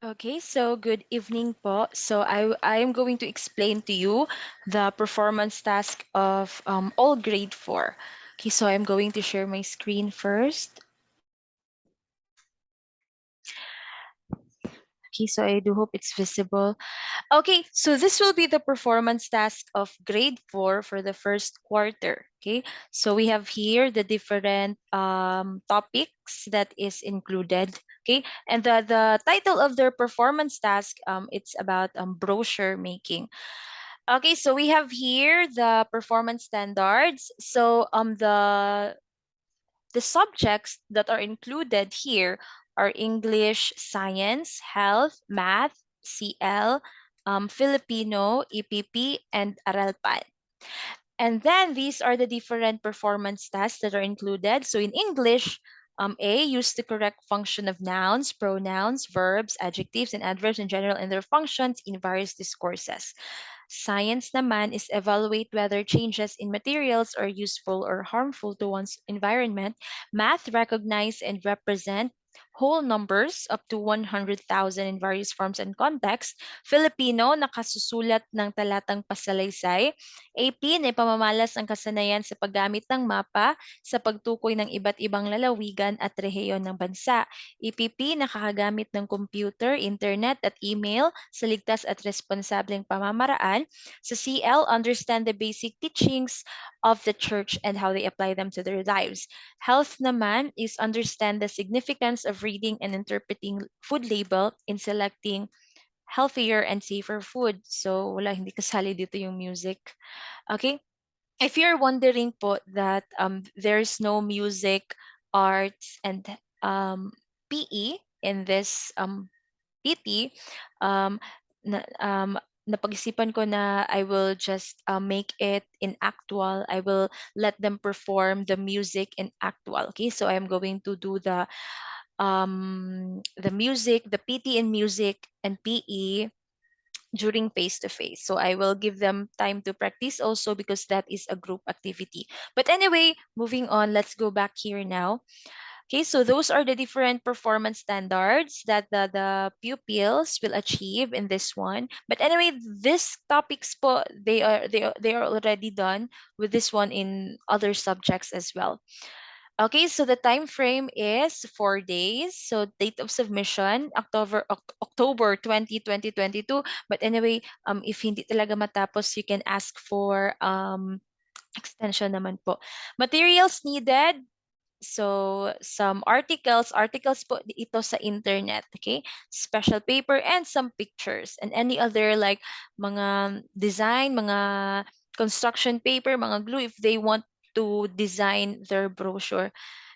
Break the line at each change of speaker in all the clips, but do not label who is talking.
Okay, so good evening po. So I am going to explain to you the performance task of all grade 4. Okay, so I'm going to share my screen first. Okay, so I do hope it's visible. Okay, so this will be the performance task of grade 4 for the first quarter. Okay, so we have here the different topics that is included. Okay, and the title of their performance task, it's about brochure making. Okay, so we have here the performance standards. So the subjects that are included here are English, Science, Health, Math, CL, Filipino, EPP, and Aralpan. And then these are the different performance tasks that are included. So in English, A, use the correct function of nouns, pronouns, verbs, adjectives, and adverbs in general and their functions in various discourses. Science naman is evaluate whether changes in materials are useful or harmful to one's environment. Math recognize and represent whole numbers up to 100,000 in various forms and contexts. Filipino, nakasusulat ng talatang pasalaysay. AP, na ipamamalas ang kasanayan sa paggamit ng mapa sa pagtukoy ng iba't ibang lalawigan at rehiyon ng bansa. EPP, nakakagamit ng computer, internet at email sa ligtas at responsableng pamamaraan. Sa CL, understand the basic teachings of the church and how they apply them to their lives. Health naman is understand the significance of reading and interpreting food label in selecting healthier and safer food. So, wala, hindi kasali dito yung music. Okay? If you're wondering po that there's no music, arts, and PE in this PT, um, napag-isipan ko na I will just make it in actual. I will let them perform the music in actual. Okay, so I'm going to do the music, the PT in music and PE during face to face. So I will give them time to practice also because that is a group activity. But anyway, moving on, let's go back here now. Okay, so those are the different performance standards that the pupils will achieve in this one. But anyway, this topics po, they are already done with this one in other subjects as well. Okay, so the time frame is 4 days. So date of submission, October 20, 2022. But anyway, if hindi talaga matapos, you can ask for extension naman po. Materials needed. So some articles po ito sa internet, okay? Special paper and some pictures and any other like mga design, mga construction paper, mga glue if they want to design their brochure.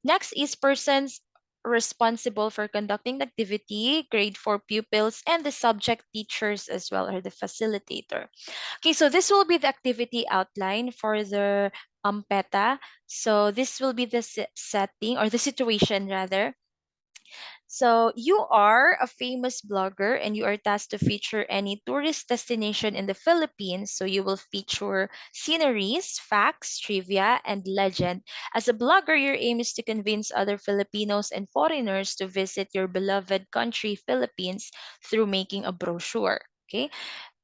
Next is persons responsible for conducting the activity, grade 4 pupils, and the subject teachers as well, or the facilitator. Okay, so this will be the activity outline for the PETA. So this will be the setting or the situation rather. So you are a famous blogger and you are tasked to feature any tourist destination in the Philippines. So you will feature sceneries, facts, trivia, and legend. As a blogger, your aim is to convince other Filipinos and foreigners to visit your beloved country, Philippines, through making a brochure. Okay.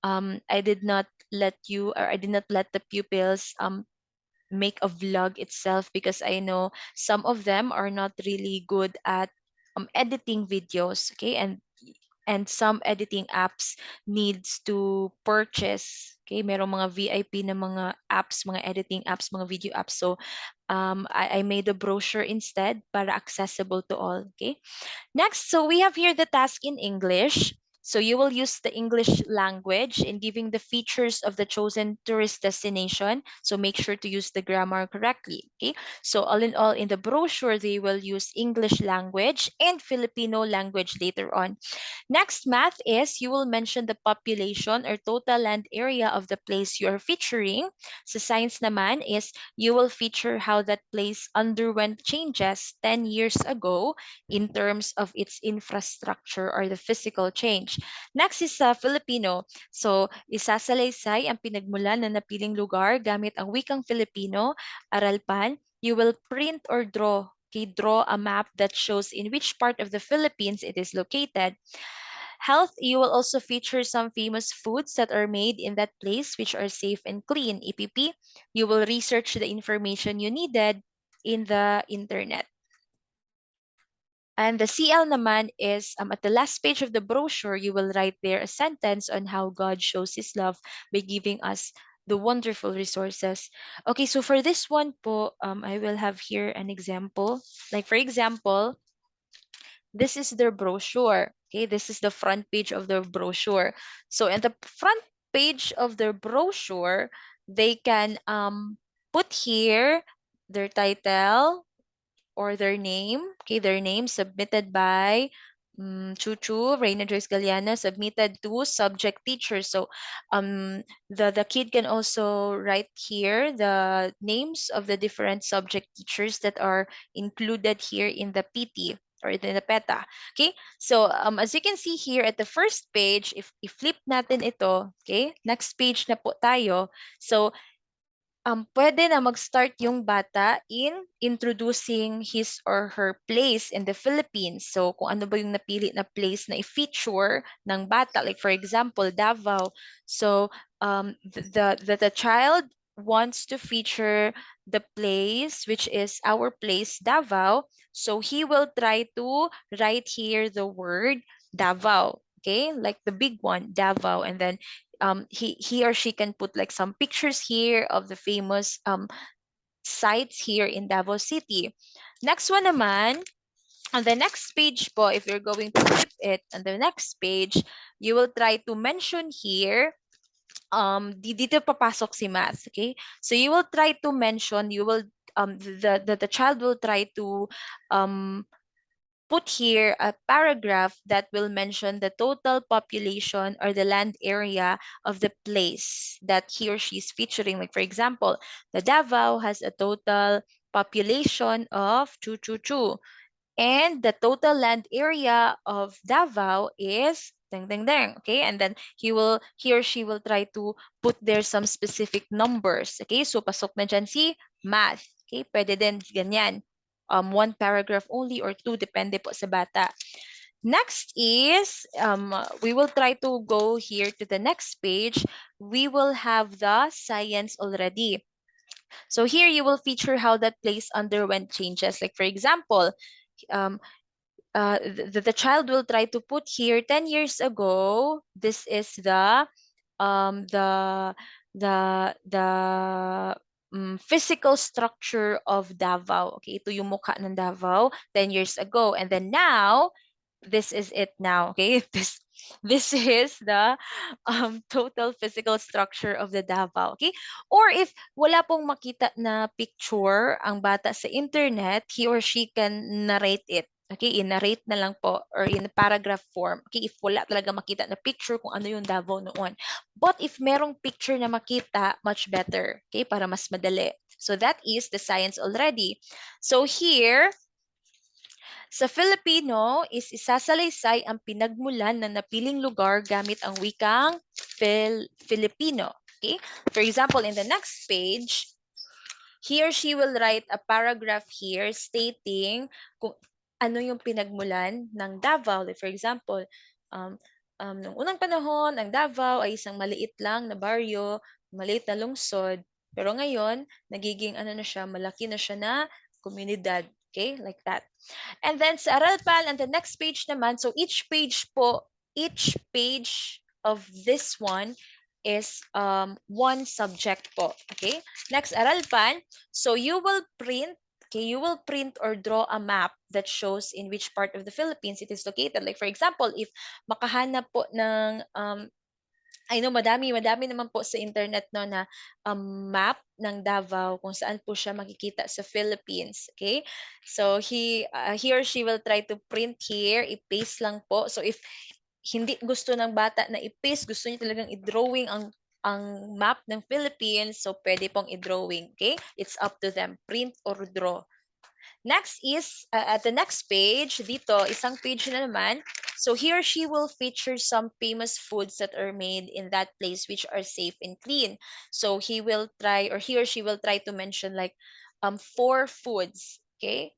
I did not let you or I did not let the pupils make a vlog itself because I know some of them are not really good at editing videos, okay? And some editing apps needs to purchase, okay? Merong mga VIP na mga apps, mga editing apps, mga video apps. So I made a brochure instead para accessible to all, okay? Next, so we have here the task in English. So you will use the English language in giving the features of the chosen tourist destination. So make sure to use the grammar correctly. Okay. So all in all, in the brochure, they will use English language and Filipino language later on. Next, math is you will mention the population or total land area of the place you are featuring. So science naman is you will feature how that place underwent changes 10 years ago in terms of its infrastructure or the physical change. Next is sa Filipino. So, isasalaysay ang pinagmulan na napiling lugar gamit ang wikang Filipino, aralpan. You will print or draw. Okay, draw a map that shows in which part of the Philippines it is located. Health, you will also feature some famous foods that are made in that place which are safe and clean. EPP, you will research the information you needed in the internet. And the CL naman is at the last page of the brochure, you will write there a sentence on how God shows His love by giving us the wonderful resources. Okay, so for this one po, I will have here an example. Like for example, this is their brochure. Okay, this is the front page of the brochure. So in the front page of the brochure, they can put here their title, or their name. Okay, their name submitted by Chuchu, Reina Joyce Galeana, submitted to subject teacher. So the kid can also write here the names of the different subject teachers that are included here in the PT or in the PeTa. Okay, so as you can see here at the first page, if flip natin ito, okay, next page na po tayo. So pwede na mag-start yung bata in introducing his or her place in the Philippines. So, kung ano ba yung napili na place na i-feature ng bata. Like, for example, Davao. So, the child wants to feature the place, which is our place, Davao. So, he will try to write here the word Davao. Okay? Like the big one, Davao. And then, he or she can put like some pictures here of the famous sites here in Davao City. Next one naman, on the next page po, if you're going to flip it, on the next page, you will try to mention here, dito papasok si math, okay? So you will try to mention, you will, the child will try to um, put here a paragraph that will mention the total population or the land area of the place that he or she is featuring. Like for example, the Davao has a total population of 222, and the total land area of Davao is ding ding ding. Okay, and then he or she will try to put there some specific numbers. Okay, so pasok na dyan si math. Okay, pwede din ganyan. One paragraph only or two, depende po sa bata. Next is, we will try to go here to the next page. We will have the science already. So here you will feature how that place underwent changes. Like for example, um, the child will try to put here 10 years ago. This is um, the the physical structure of Davao. Okay, ito yung mukha ng Davao 10 years ago. And then now, this is it now. Okay, this is the total physical structure of the Davao. Okay, or if wala pong makita na picture ang bata sa internet, he or she can narrate it. Okay, i-narrate na lang po or in paragraph form. Okay, if wala talaga makita na picture kung ano yung Davao noon. But if merong picture na makita, much better. Okay, para mas madali. So that is the science already. So here, sa Filipino is isasalaysay ang pinagmulan ng napiling lugar gamit ang wikang Filipino. Okay? For example, in the next page, he or she will write a paragraph here stating kung ano yung pinagmulan ng Davao. Like for example, noong unang panahon, ang Davao ay isang maliit lang na baryo, maliit na lungsod. Pero ngayon, nagiging ano na siya, malaki na siya na komunidad. Okay? Like that. And then sa Aralpal, and the next page naman, so each page of this one is one subject po. Okay? Next, Aralpan. So you will print or draw a map that shows in which part of the Philippines it is located. Like for example, if makahanap po ng I know madami naman po sa internet no na map ng Davao kung saan po siya makikita sa Philippines. Okay? So he or she will try to print here, i-paste lang po. So if hindi gusto ng bata na i-paste, gusto niya talagang i-drawing ang map ng Philippines, so pwede pong i-drawing. Okay? It's up to them, print or draw. Next is, at the next page, dito, isang page na naman. So he or she will feature some famous foods that are made in that place which are safe and clean. So he or she will try to mention like 4 foods, okay?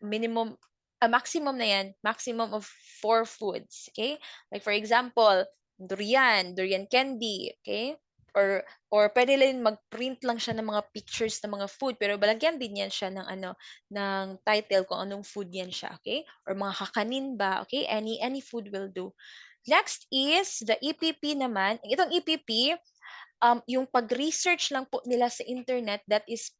Minimum a maximum na yan, maximum of 4 foods, okay? Like for example, durian candy, okay? Or pwede rin mag-print lang siya ng mga pictures ng mga food pero balagyan din yan siya ng ano ng title kung anong food yan siya, okay? Or mga kakanin ba, okay? Any food will do. Next is the EPP naman. Itong EPP, yung pag-research lang po nila sa internet, that is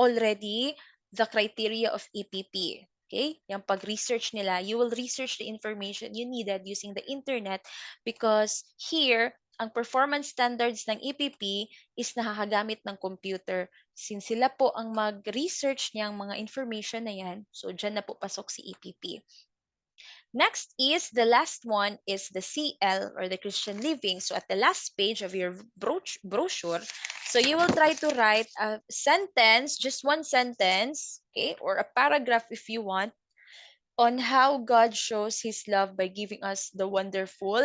already the criteria of EPP. Okay? Yung pag-research nila, you will research the information you needed using the internet because here, ang performance standards ng EPP is nakakagamit ng computer. Since sila po ang mag-research niyang mga information na yan, so dyan na po pasok si EPP. Next is the last one is the CL or the Christian Living. So at the last page of your brochure, so you will try to write a sentence, just one sentence, okay, or a paragraph if you want, on how God shows his love by giving us the wonderful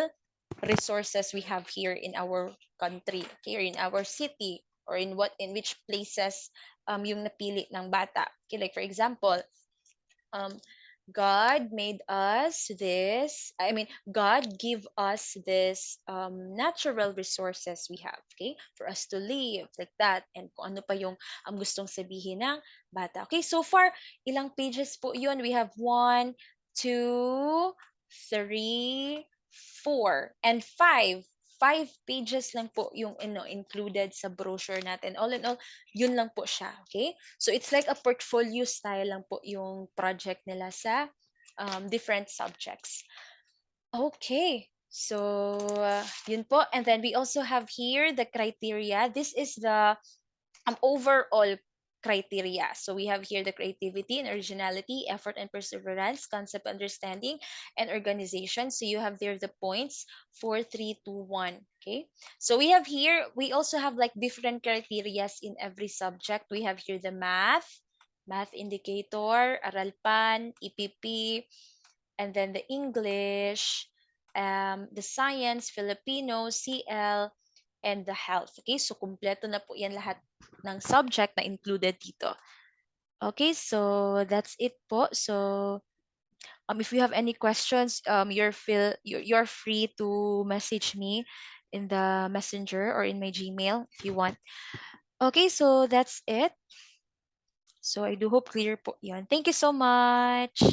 resources we have here in our country, here in our city, or in which places yung napili ng bata. Okay, like for example, um, God made us this, I mean, God give us this natural resources we have, okay, for us to live, like that, and kung ano pa yung gustong sabihin ng bata. Okay, so far, ilang pages po yun? We have 1, 2, 3, 4, and 5. 5 pages lang po yung included sa brochure natin. All in all, yun lang po siya, okay? So it's like a portfolio style lang po yung project nila sa different subjects. Okay. So yun po. And then we also have here the criteria. This is the overall criteria. So we have here the creativity and originality, effort and perseverance, concept understanding, and organization. So you have there the points 4, 3, 2, 1. Okay. So we have here, we also have like different criterias in every subject. We have here the math indicator, aralpan, EPP, and then the English, the science, Filipino, CL, and the health. Okay, so kumpleto na po yan lahat ng subject na included dito. Okay, so that's it po. So if you have any questions, you're free to message me in the messenger or in my Gmail if you want. Okay, so that's it. So I do hope clear po yun. Thank you so much.